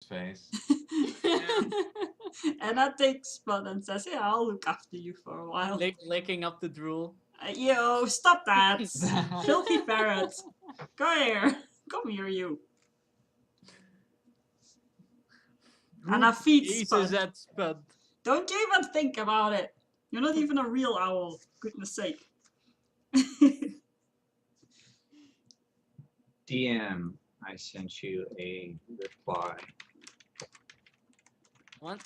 face. Anna takes Spud and says, "Yeah, I'll look after you for a while." Licking up the drool. Yo, stop that! Filthy ferret! Come here! Come here, you! Anna feeds Jesus, Spud. at Spud. Don't you even think about it! You're not even a real owl, goodness sake. DM, I sent you a reply. What?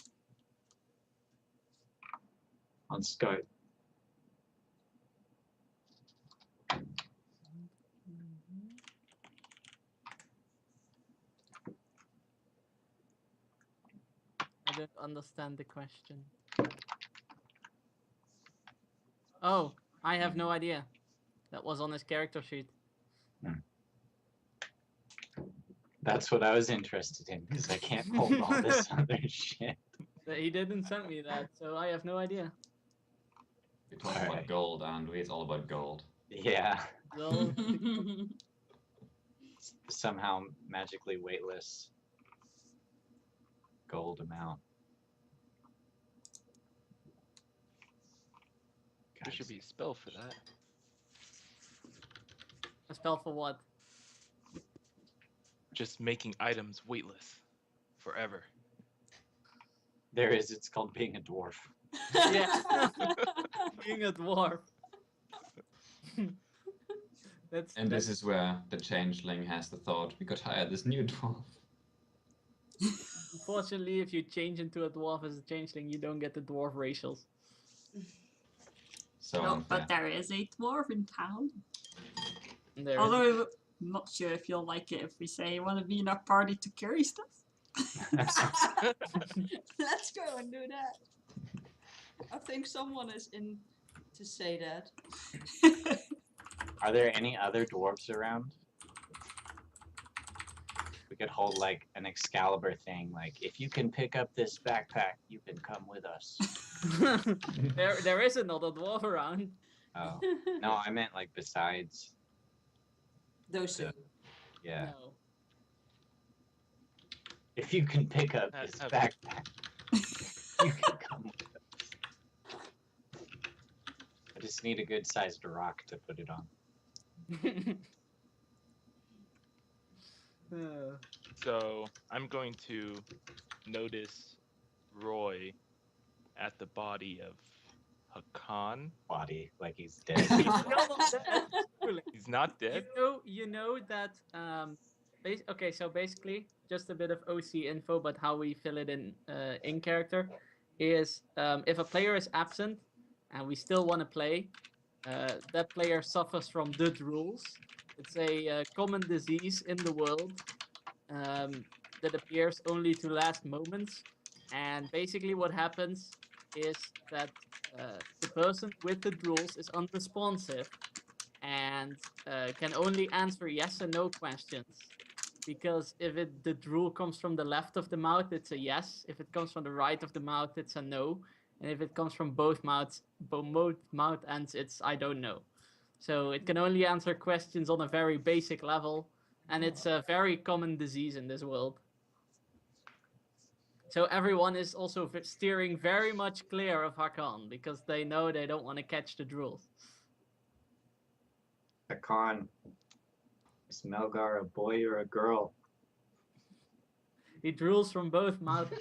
On Skype. I don't understand the question. Oh, I have no idea. That was on his character sheet. That's what I was interested in, because I can't hold all this other shit. He didn't send me that, so I have no idea. We talk about gold, and it's all about gold. Yeah. Well, Somehow magically weightless gold amount. There should be a spell for that. a spell for what? Just making items weightless forever. There is, it's called being a dwarf. Yeah. Being a dwarf. And this is where the changeling has the thought, we could hire this new dwarf. Unfortunately, if you change into a dwarf as a changeling, you don't get the dwarf racials. So No, unfair. but there is a dwarf in town. There is- Although, I'm not sure if you'll like it if we say you want to be in our party to carry stuff. Let's go and do that. I think someone is in to say that. Are there any other dwarves around? We could hold like an Excalibur thing, like if you can pick up this backpack, you can come with us. there is another dwarf around. Oh. No, I meant like besides. Those two. Yeah. No. If you can pick up this backpack, you can come with us. I just need a good sized rock to put it on. So I'm going to notice Roy at the body of Hakan. Body, like he's dead. He's not dead. You know that. Okay, so basically, just a bit of OC info, but how we fill it in character is if a player is absent and we still want to play, that player suffers from Dud rules. It's a common disease in the world that appears only to last moments, and basically what happens is that the person with the rules is unresponsive and can only answer yes and no questions. Because if the drool comes from the left of the mouth, it's a yes. If it comes from the right of the mouth, it's a no. And if it comes from both mouth ends, it's I don't know. So it can only answer questions on a very basic level, and it's a very common disease in this world. So everyone is also steering very much clear of Hakan because they know they don't want to catch the drools. Hakan, is Melgar a boy or a girl? He drools from both mouths.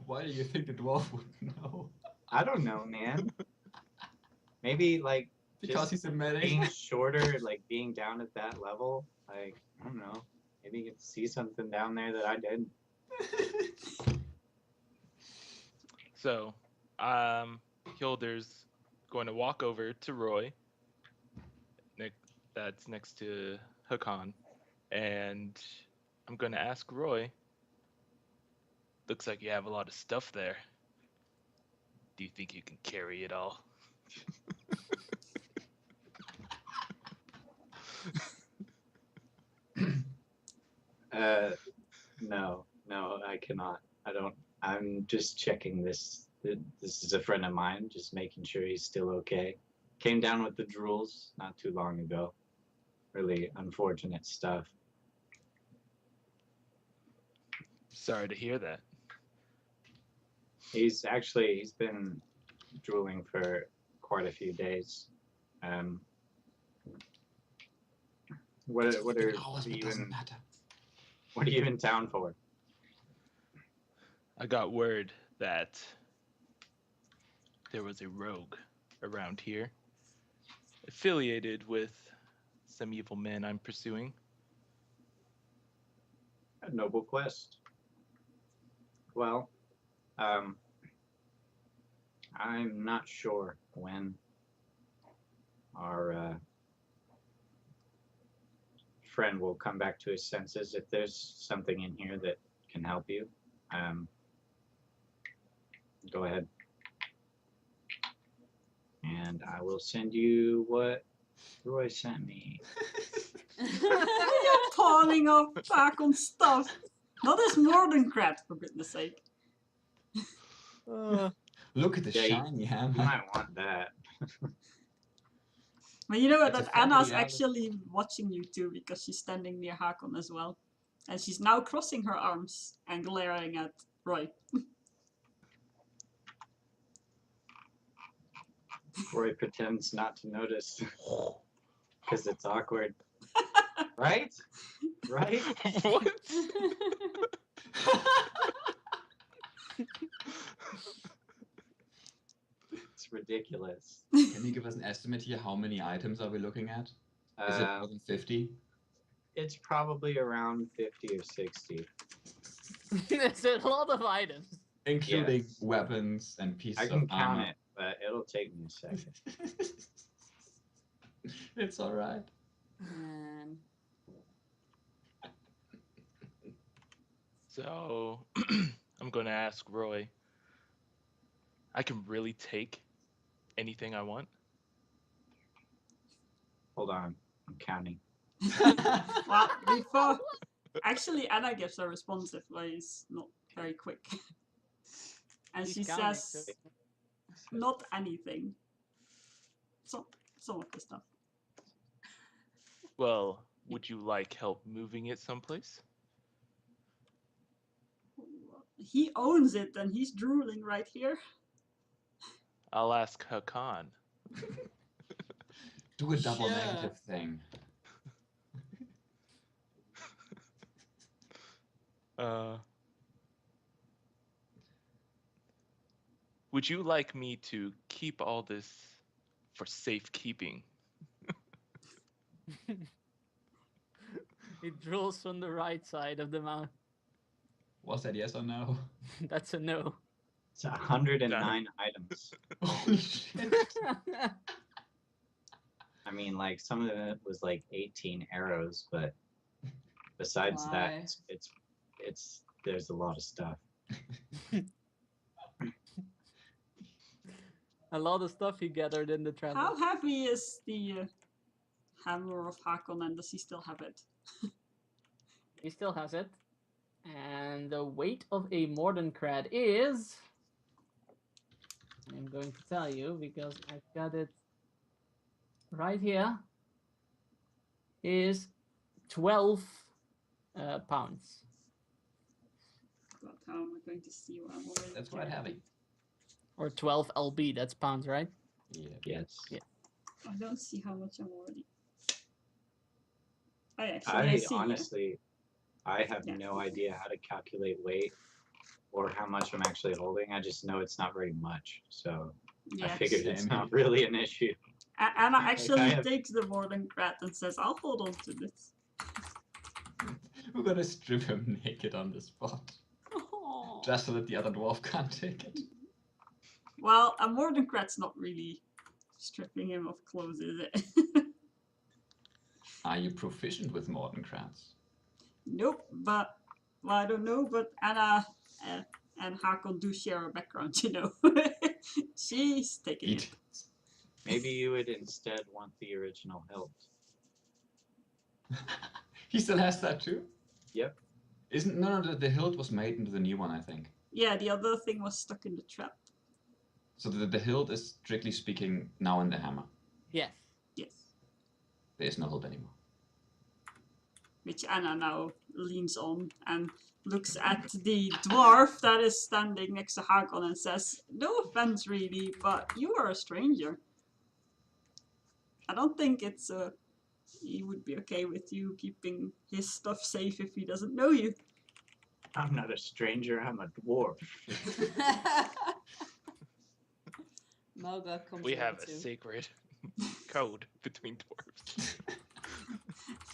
Why do you think the dwarf would know? I don't know, man. Maybe like Because just he's a medic. being shorter, like being down at that level, like I don't know. Maybe you get to see something down there that I didn't. So, Hilder's going to walk over to Roy. That's next to Hakan, and I'm going to ask Roy. Looks like you have a lot of stuff there. Do you think you can carry it all? No, I cannot. I'm just checking this. This is a friend of mine, just making sure he's still okay. Came down with the drools not too long ago. really unfortunate stuff. Sorry to hear that. He's been drooling for quite a few days. What are you in town for? I got word that there was a rogue around here, affiliated with some evil men I'm pursuing. A noble quest. Well, I'm not sure when our friend will come back to his senses. If there's something in here that can help you, go ahead. And I will send you what Roy sent me. You're pawning off back on stuff. Not as Mordenkrat, for goodness sake. Look at the Yeah, shiny You hammer. might want that. But you know what, It's a that Anna's family actually watching you too, because she's standing near Hakon as well. And she's now crossing her arms and glaring at Roy. Roy pretends not to notice because it's awkward. Right? Right? What? It's ridiculous. Can you give us an estimate here? How many items are we looking at? Is it more than 50? It's probably around 50 or 60. There's a lot of items. Including Yes. weapons and pieces I can of count armor. it, but it'll take me a second. It's alright. Man. So, I'm going to ask Roy. I can really take anything I want? Hold on, I'm counting. Well, before... Actually, Anna gives a response if he's not very quick. And He's she counting, says, so- not anything. Some of the stuff. Well, would you like help moving it someplace? He owns it and he's drooling right here. I'll ask Hakan. Do a double Sure. negative thing. Would you like me to keep all this for safekeeping? He drools from the right side of the mouth. Was that yes or no? That's a no. It's 109 items. Holy shit. I mean, like, some of it was like 18 arrows, but besides Why? that, it's there's a lot of stuff. A lot of stuff he gathered in the travel. How heavy is the hammer of Hakon, and does he still have it? He still has it. And the weight of a Mordenkrat is... I'm going to tell you because I've got it right here. Is 12 pounds. God, how am I going to see what I'm already That's quite heavy. Or 12 lb, that's pounds, right? Yeah. Yes. Yeah. I don't see how much I'm already... I see. Honestly, I have Yeah. no idea how to calculate weight or how much I'm actually holding. I just know it's not very much, so Yeah. I figured it's Same not here. really an issue. Anna actually I have- takes the Mordenkrat and says, I'll hold on to this. We're gonna strip him naked on the spot. Oh. Just so that the other dwarf can't take it. Well, a Mordenkrat's not really stripping him of clothes, is it? Are you proficient with Mordenkrats? Nope, but well, I don't know, but Anna and Hakon do share a background, you know. She's taking it. Maybe you would instead want the original hilt. He still has that too? Yep. Isn't no, the hilt was made into the new one, I think. Yeah, the other thing was stuck in the trap. So the hilt is strictly speaking now in the hammer. Yes. Yes. There is no hilt anymore. which Anna now leans on and looks at the dwarf that is standing next to Hakon and says, "No offense, really, but you are a stranger. I don't think he would be okay with you keeping his stuff safe if he doesn't know you." I'm not a stranger, I'm a dwarf. Melga comes We over have a too. sacred code between dwarves.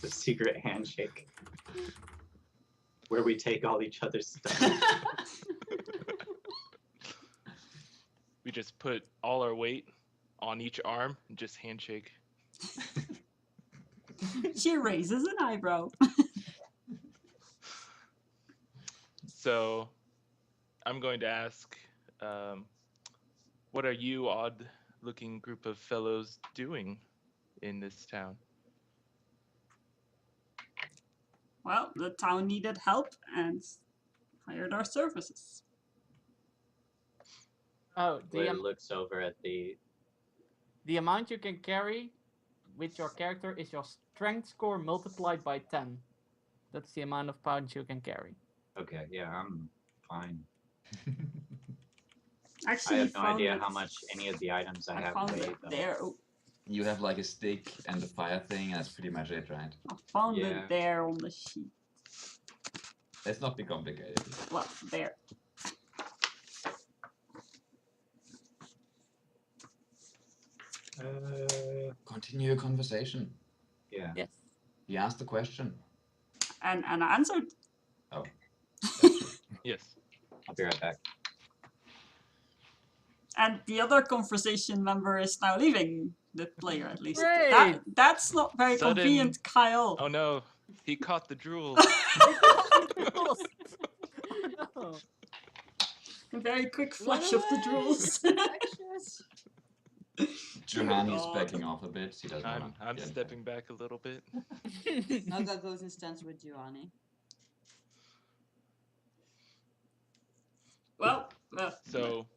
The secret handshake. Where we take all each other's stuff. We just put all our weight on each arm and just handshake. She raises an eyebrow. So, I'm going to ask, what are you odd-looking group of fellows doing in this town? Well, the town needed help and hired our services. Oh, Blair looks over at the. the amount you can carry with your character is your strength score multiplied by 10. That's the amount of pounds you can carry. Okay, yeah, I'm fine. I Actually, have no idea it, how much any of the items I I have found weigh. it Though. there. Oh, You have like a stick and the fire thing, and that's pretty much it, right? I found Yeah. it there on the sheet. Let's not be complicated. Well, there. Continue your conversation. Yeah. Yes. He asked the question. And I answered. Oh. Yes. I'll be right back. And the other conversation member is now leaving the player, at least. Great. That's not very Sudden- convenient, Kyle. Oh no, he caught the drool. No. A very quick flash of the drools. Precious. Johanny is God. backing off a bit. He doesn't I'm want to. I'm stepping back a little bit. Melga goes and stands with Giovanni. well, So,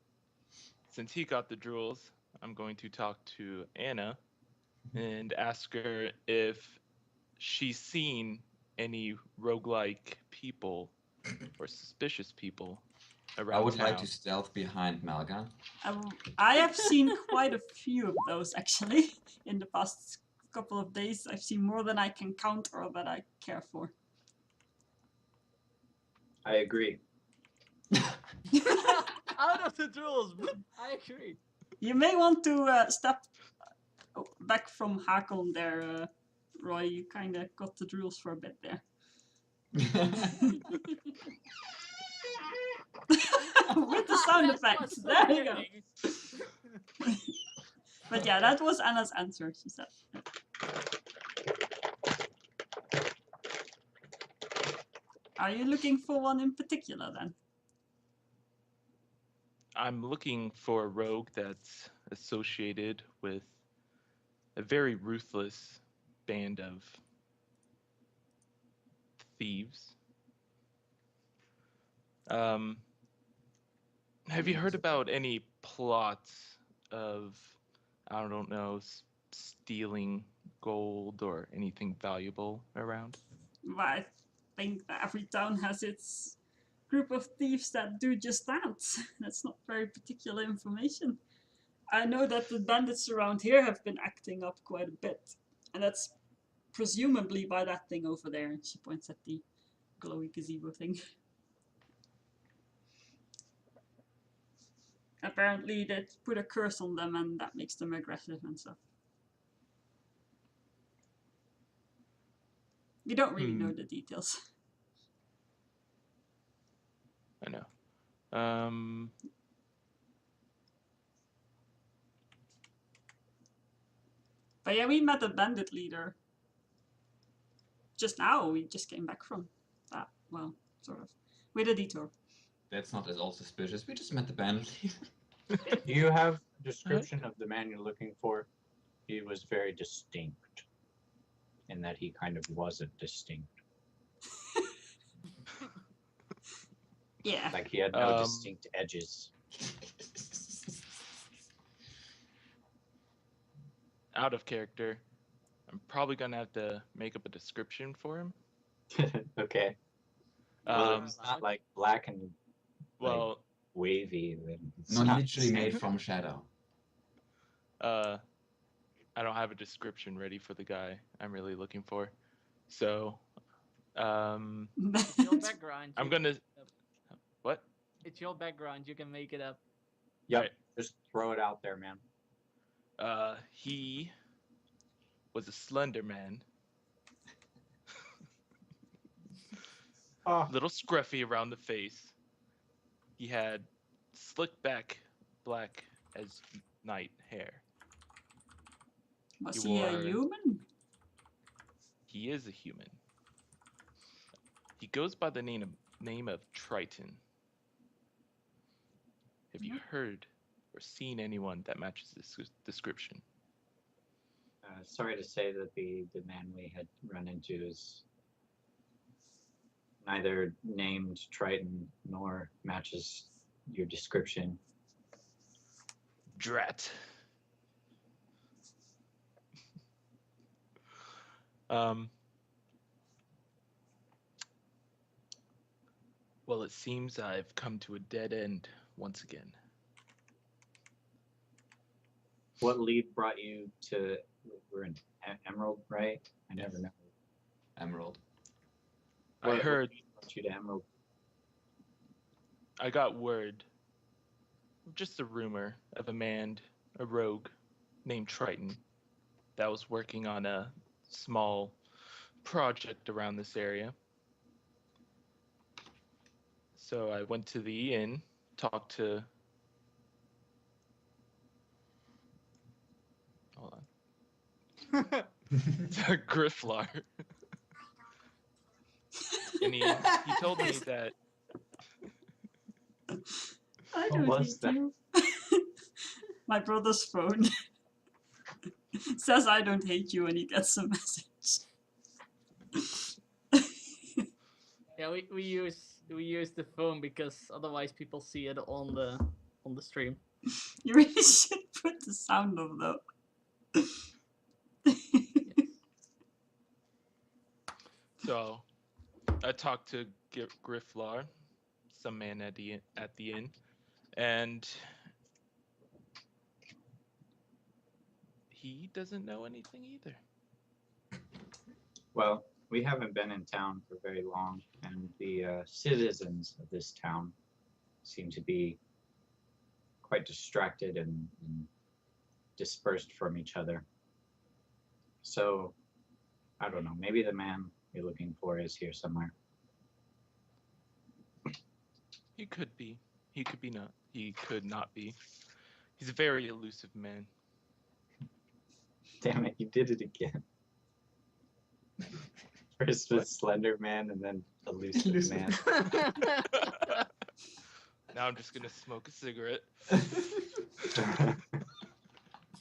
since he got the drools, I'm going to talk to Anna and ask her if she's seen any roguelike people or suspicious people around I would town. like to stealth behind Malga. I have seen quite a few of those actually in the past couple of days. I've seen more than I can count or that I care for. I agree. Out of the rules. I agree. You may want to step back from Hakon there, Roy. You kind of got the rules for a bit there. With the sound effects. There you go. But yeah, that was Anna's answer, she said. Are you looking for one in particular then? I'm looking for a rogue that's associated with a very ruthless band of thieves. Have you heard about any plots of, I don't know, stealing gold or anything valuable around? Well, I think that every town has its group of thieves that do just that. That's not very particular information. I know that the bandits around here have been acting up quite a bit, and that's presumably by that thing over there. And she points at the glowy gazebo thing. Apparently they put a curse on them and that makes them aggressive and stuff. We don't really know the details. I know. But yeah, we met a bandit leader. Just now, we just came back from that. Well, sort of. With a detour. That's not at all suspicious. We just met the band leader. Do you have a description of the man you're looking for? He was very distinct in that he kind of wasn't distinct. Yeah. Like he had no distinct edges. Out of character, I'm probably gonna have to make up a description for him. Okay. Well, Um, it's not like black and well, wavy. Then it's Not not literally the made same. from shadow. I don't have a description ready for the guy I'm really looking for. So, It's your background. I'm you can gonna. make it up. What? It's your background. You can make it up. Yep. Right. Just throw it out there, man. He was a slender man, Oh. little scruffy around the face. He had slick back, black as night hair. Was You he a are- human? He is a human. He goes by the name of Triton. Have you heard or seen anyone that matches this description? Sorry to say that the man we had run into is neither named Triton nor matches your description. Drat. Well, it seems I've come to a dead end once again. What lead brought you to? We're in Emerald, right? I never know. Emerald. I What heard, lead brought you to Emerald? I got word, just a rumor of a rogue named Triton that was working on a small project around this area. So I went to the inn, talked to. Hold on. To Grifflar. And he told me that I What don't was hate that? you. My brother's phone says I don't hate you when he gets a message. Yeah, we use the phone because otherwise people see it on the stream. You really should put the sound of though. so. I talked to Grifflar, some man at the inn, and he doesn't know anything either. Well, we haven't been in town for very long, and the citizens of this town seem to be quite distracted and dispersed from each other. So, I don't know. Maybe the man you're looking for is here somewhere. He could be. He could be not. He could not be. He's a very elusive man. Damn it, you did it again. First was Slender Man and then Elusive Man. Now I'm just gonna smoke a cigarette.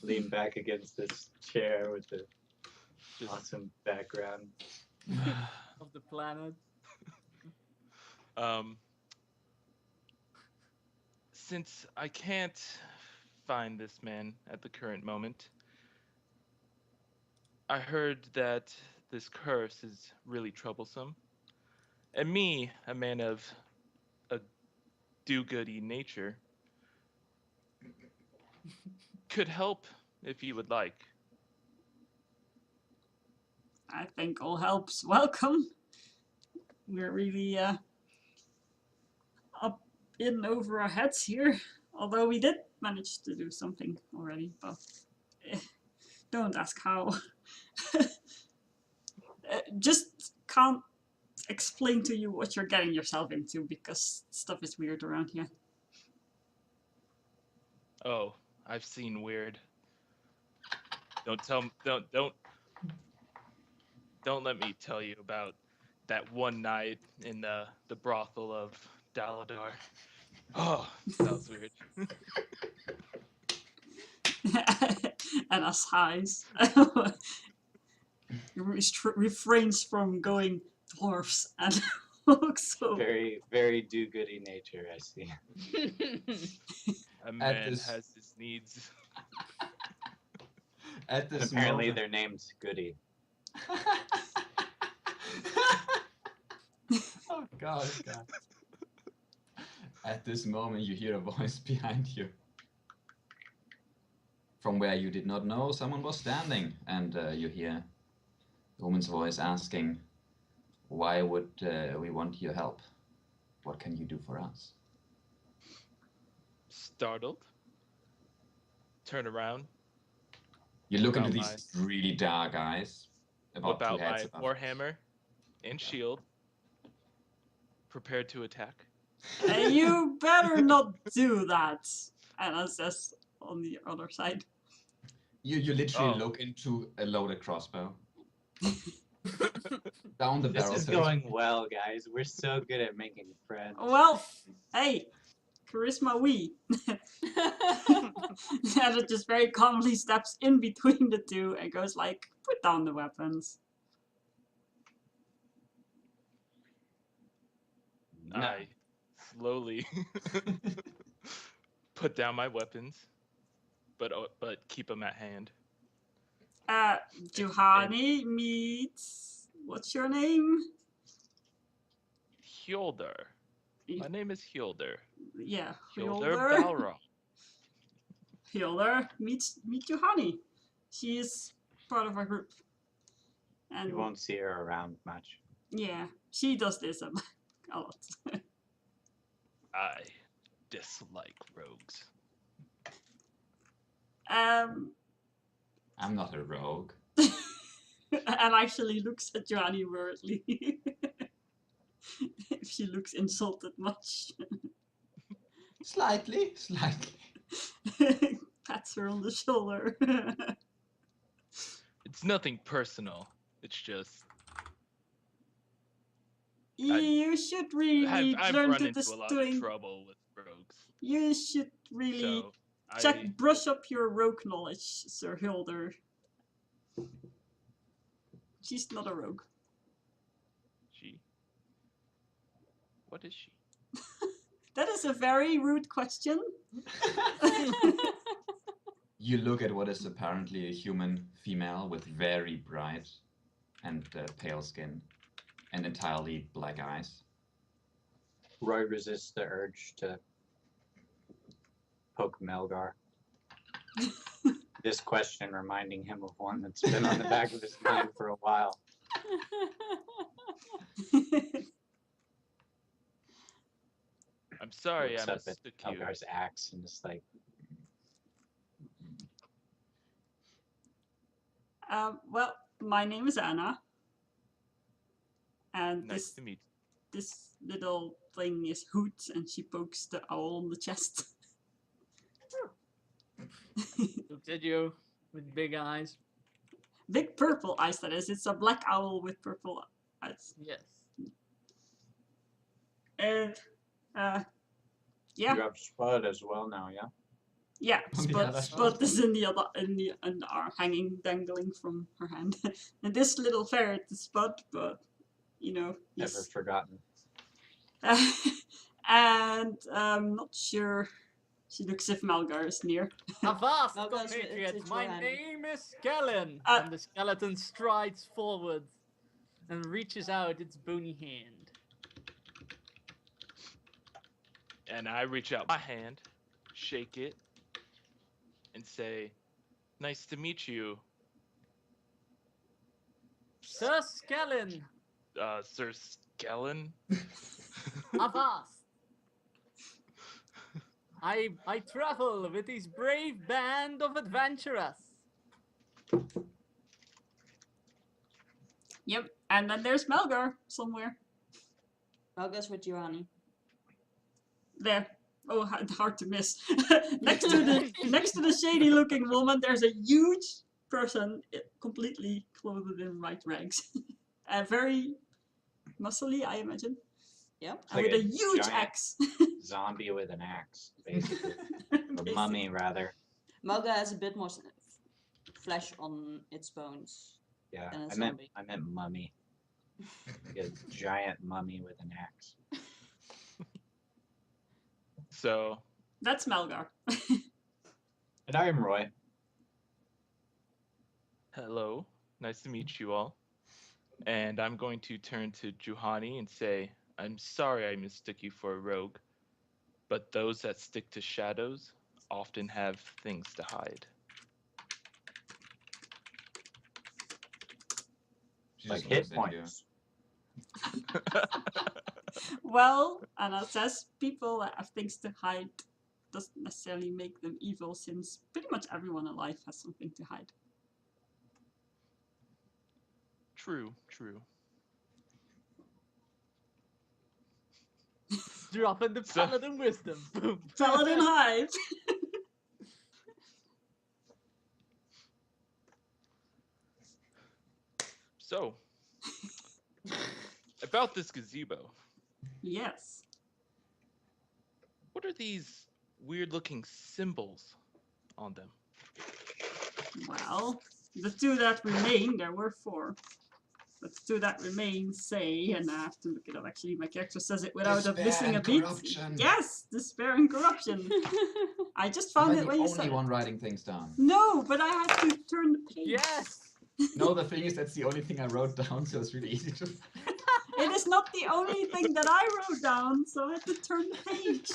Lean back against this chair with the Just, awesome background. Of the planet. Since I can't find this man at the current moment, I heard that this curse is really troublesome. And me, a man of a do-goody nature, could help if you would like. I think all help's welcome. We're really up in over our heads here. Although we did manage to do something already, but don't ask how. Just can't explain to you what you're getting yourself into because stuff is weird around here. Oh, I've seen weird. Don't let me tell you about that one night in the brothel of Daladar. Oh, that was weird. And us highs. Refrains from going dwarfs and also Very, very do-goody nature, I see. A man this- has his needs. At And this apparently moment, their name's Goody. Oh God, God. At this moment, you hear a voice behind you. From where you did not know someone was standing, and you hear the woman's voice asking, "Why would we want your help? What can you do for us?" Startled. Turn around. You look into About these really dark eyes, about Whip two out my heads above. warhammer and shield. Prepared to attack. You better not do that. Anna says on the other side. You literally Oh. look into a loaded crossbow. Down the This barrel. is so it's- going well, guys. We're so good at making friends. Well, hey, charisma we. And it just very calmly steps in between the two and goes like, put down the weapons. No. I slowly put down my weapons, but keep them at hand. Juhani meets, what's your name? Hjolder. My name is Hjolder. Yeah, Hjolder Hjolder. Balrog. Hjolder meet Juhani. She is part of our group. And You won't see her around much. yeah, she does this a lot. I dislike rogues. I'm not a rogue. And actually looks at Johnny weirdly. If she looks insulted much. Slightly. Pats her on the shoulder. It's nothing personal. It's just You should really I've learn run to into a lot doing. of trouble with rogues. You should really So brush up your rogue knowledge, Sir Hilder. She's not a rogue. What is she? That is a very rude question. You look at what is apparently a human female with very bright and pale skin and entirely black eyes. Roy resists the urge to poke Melgar. This question reminding him of one that's been on the back of his mind for a while. I'm sorry, Looks I up at mistook you. Melgar's axe and just like, Well, my name is Anna. And Nice to meet this little thing is Hoot, and she pokes the owl on the chest. Looks at you with big eyes. Big purple eyes, that is. It's a black owl with purple eyes. Yes. And, yeah. you have Spud as well now, yeah? Yeah, On the Spud, other Spud is in the arm, hanging, dangling from her hand. And this little ferret is Spud, but, you know, Never he's... forgotten. And I'm not sure. She looks if Malgar is near. Avast, Now, guys, compatriots! it's My Johan. name is Skellen! Uh, And the skeleton strides forward and reaches out its bony hand. And I reach out my hand, shake it, and say, "Nice to meet you, Sir Skellen! Sir Skellen." Avast! I travel with this brave band of adventurers. Yep, and then there's Malgar somewhere. I'll guess with Johanny. There. Oh, hard to miss. next to the shady-looking woman, there's a huge person, completely clothed in white rags. Very muscly, I imagine. Yep. And Like with a a huge giant axe. Zombie with an axe, basically. A Basically. mummy, rather. Malga has a bit more flesh on its bones. Yeah, And a I meant mummy. Like a giant mummy with an axe. So That's Malgar. And I am Roy. hello, nice to meet you all. And I'm going to turn to Juhani and say, I'm sorry I mistook you for a rogue, but those that stick to shadows often have things to hide. She Like just hit looks at you. points. Well, Anna says people that have things to hide doesn't necessarily make them evil, since pretty much everyone alive has something to hide. True, true. Dropping the So- paladin wisdom. Boom. Paladin hive! So, about this gazebo, Yes. what are these weird looking symbols on them? Well, the two that remain, there were 4. But the two that remain say, and I have to look it up actually, my character says it without Despair missing a and beat. corruption. Yes, despair and corruption. I just found Am I it the when you only said one it. writing things down? No, but I had to turn the page. Yes. No, the thing is, that's the only thing I wrote down, so it's really easy to. It is not the only thing that I wrote down, so I had to turn the page.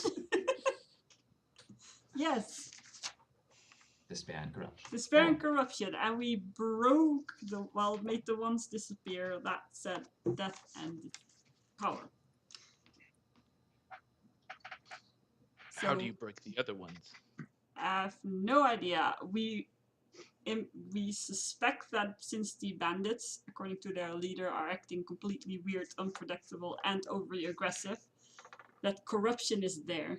Yes, Despair and corruption. despair and corruption, and we broke the, well, made the ones disappear that said death and power. How do So- you break the other ones? I have no idea. We suspect that since the bandits, according to their leader, are acting completely weird, unpredictable, and overly aggressive, that corruption is there.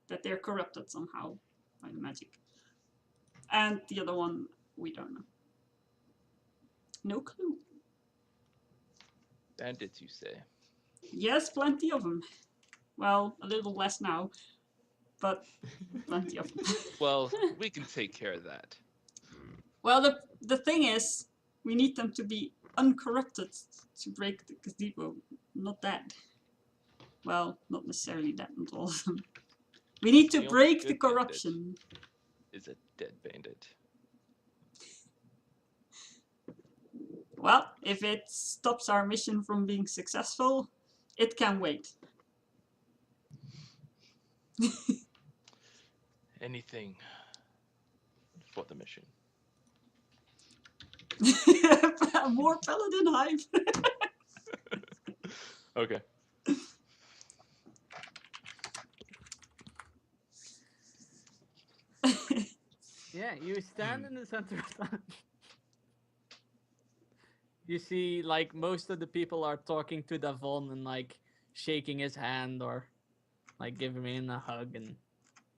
That they're corrupted somehow by the magic. And the other one, we don't know. No clue. Bandits, you say? Yes, plenty of them. Well, a little less now, but plenty of them. Well, we can take care of that. Well, the thing is, we need them to be uncorrupted to break the gazebo, not dead. Well, not necessarily dead, not all of them. We need to The only break the good bandit. corruption. Is a dead bandit. Well, if it stops our mission from being successful, it can wait. Anything for the mission. More paladin hive. Okay. Yeah, you stand in the center of town. You see, like, most of the people are talking to Davon and, like, shaking his hand or, like, giving him a hug and,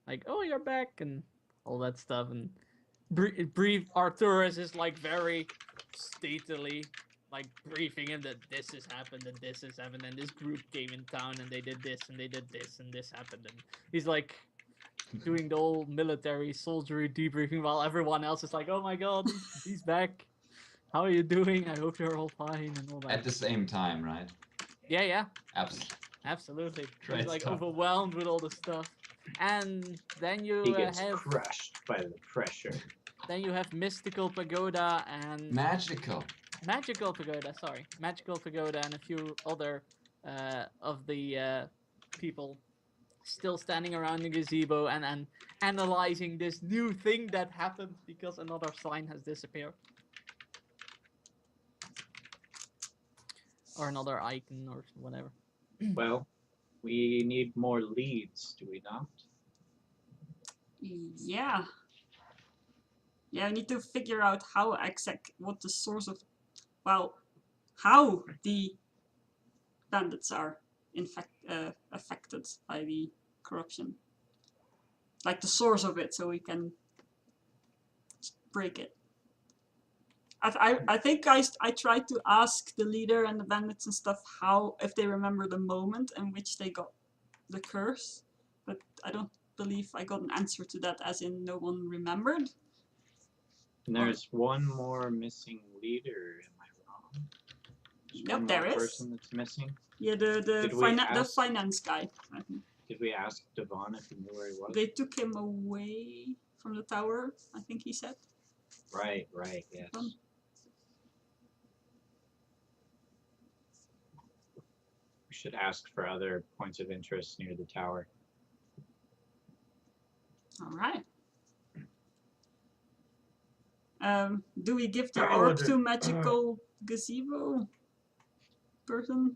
like, oh, you're back and all that stuff. And brief Arturus is, like, very stately, like, briefing him that this has happened and this has happened and this group came in town and they did this and they did this and this happened. And he's, like, doing the whole military soldiery debriefing while everyone else is like, oh my god, he's back. How are you doing? I hope you're all fine and all that. At the same time, right? Yeah, Absolutely. absolutely. Great He's like stuff. overwhelmed with all the stuff. And then you He gets have crushed by the pressure. Mystical Pagoda and Magical. Magical Pagoda, sorry. Magical Pagoda and a few other of the people still standing around the gazebo and analyzing this new thing that happened because another sign has disappeared. Or another icon or whatever. Well, we need more leads, do we not? Yeah. Yeah, we need to figure out how what the source of, well, how the bandits are affected by the corruption. Like the source of it, so we can break it. I think I tried to ask the leader and the bandits and stuff how, if they remember the moment in which they got the curse, but I don't believe I got an answer to that, as in no one remembered. And there's one more missing leader, am I wrong? There's Yep, one there more is. person that's missing. Yeah, the Did we the ask- finance guy. I think. Did we ask Devon if he knew where he was? They took him away from the tower, I think he said. Right, yes. We should ask for other points of interest near the tower. All right. Do we give the I orb wonder- to magical gazebo person?